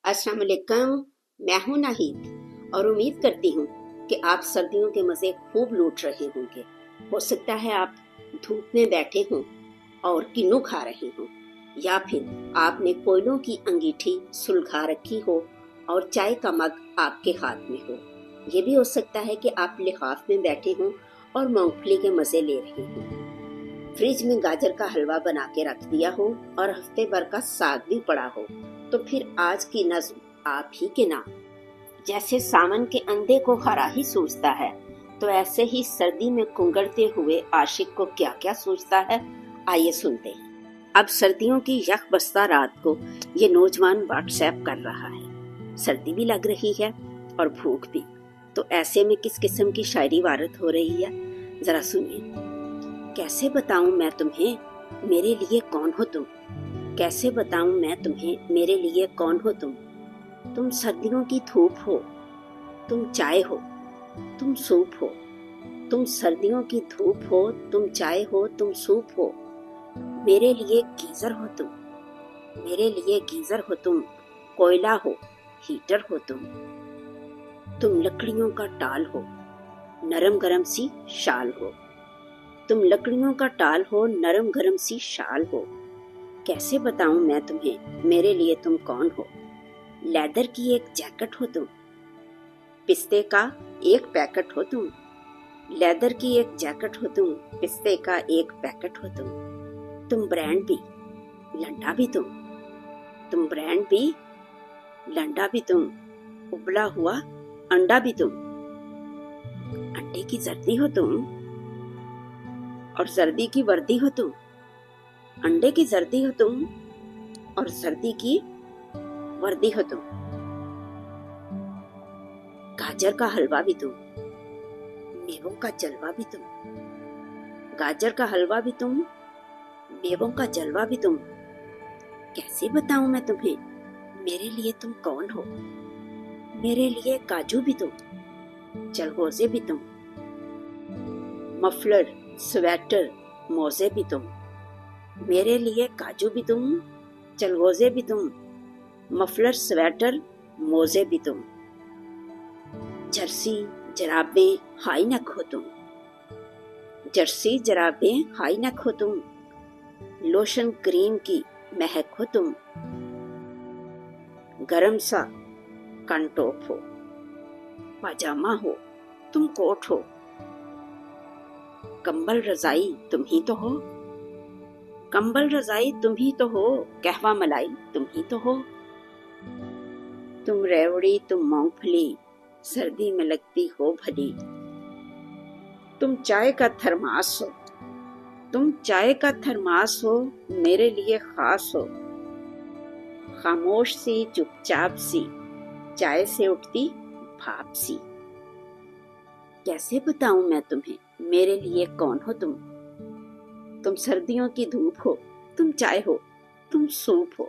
अस्सलाम वालेकुम। मैं हूं नाहिद और उम्मीद करती हूं कि आप सर्दियों के मज़े खूब लूट रहे होंगे। हो सकता है आप धूप में बैठे हों और किन्नू खा रहे हों, या फिर आपने कोयलों की अंगीठी सुलगा रखी हो और चाय का मग आपके हाथ में हो। ये भी हो सकता है कि आप लिफाफ में बैठे हों और मूंगफली के मज़े ले रहे हों। फ्रिज में गाजर का हलवा बना के रख दिया हो और हफ्ते भर का साग भी पड़ा हो, तो फिर आज की नज्म आप ही के नाम। जैसे सावन के अंधे को हरा ही सूझता है, तो ऐसे ही सर्दी में कुंगड़ते हुए आशिक को क्या क्या सूझता है, आइए सुनते हैं। अब सर्दियों की यख बस्ता रात को ये नौजवान व्हाट्सएप कर रहा है। सर्दी भी लग रही है और भूख भी, तो ऐसे में किस किस्म की शायरी वारद हो रही है, जरा सुनिए। कैसे बताऊं मैं तुम्हें मेरे लिए कौन हो तुम, कैसे बताऊं मैं तुम्हें मेरे लिए कौन हो तुम। तुम सर्दियों की धूप हो, तुम चाय हो, तुम सूप हो। तुम सर्दियों की धूप हो, तुम चाय हो, तुम सूप हो। मेरे लिए गीजर हो तुम, मेरे लिए गीजर हो तुम। कोयला हो, हीटर हो तुम। तुम लकड़ियों का टाल हो, नरम गरम सी शाल हो। तुम लकड़ियों का टाल हो, नरम गरम सी शाल हो। कैसे बताऊं मैं तुम्हें मेरे लिए तुम कौन हो। लेदर की एक जैकेट हो तुम, पिस्ते का एक पैकेट हो तुम। लेदर की एक जैकेट हो तुम, पिस्ते का एक पैकेट हो तुम। तुम ब्रांड भी, लंडा भी तुम। तुम ब्रांड भी, लंडा भी तुम। उबला हुआ अंडा भी तुम। अंडे की जर्दी हो तुम और सर्दी की वर्दी हो तुम। अंडे की जर्दी हो तुम और सर्दी की वर्दी हो तुम। गाजर का हलवा भी तुम, मेवों का जलवा भी तुम। गाजर का हलवा भी तुम, मेवों का जलवा भी तुम। कैसे बताऊं मैं तुम्हें मेरे लिए तुम कौन हो। मेरे लिए काजू भी तुम, चलगोजे भी तुम। मफलर, स्वेटर, मोजे भी तुम। मेरे लिए काजू भी तुम, चलगोजे भी तुम। मफलर, स्वेटर, मोजे भी तुम। जर्सी, जराबें, हाई नेक हो तुम। जर्सी, जराबें, हाई नेक हो तुम। लोशन, क्रीम की महक हो तुम। गरम सा कंटोप हो, पाजामा हो, तुम कोट हो। कंबल रजाई तुम ही तो हो, कंबल रजाई तुम ही तो हो। कहवा मलाई तुम ही तो हो। तुम रेवड़ी, तुम मूंगफली, सर्दी में लगती हो भली। तुम चाय का थर्मास हो, तुम चाय का थर्मास हो, मेरे लिए खास हो। खामोश सी, चुपचाप सी, चाय से उठती भाप सी। कैसे बताऊं मैं तुम्हें मेरे लिए कौन हो तुम। तुम सर्दियों की धूप हो, तुम चाय हो, तुम सूप हो।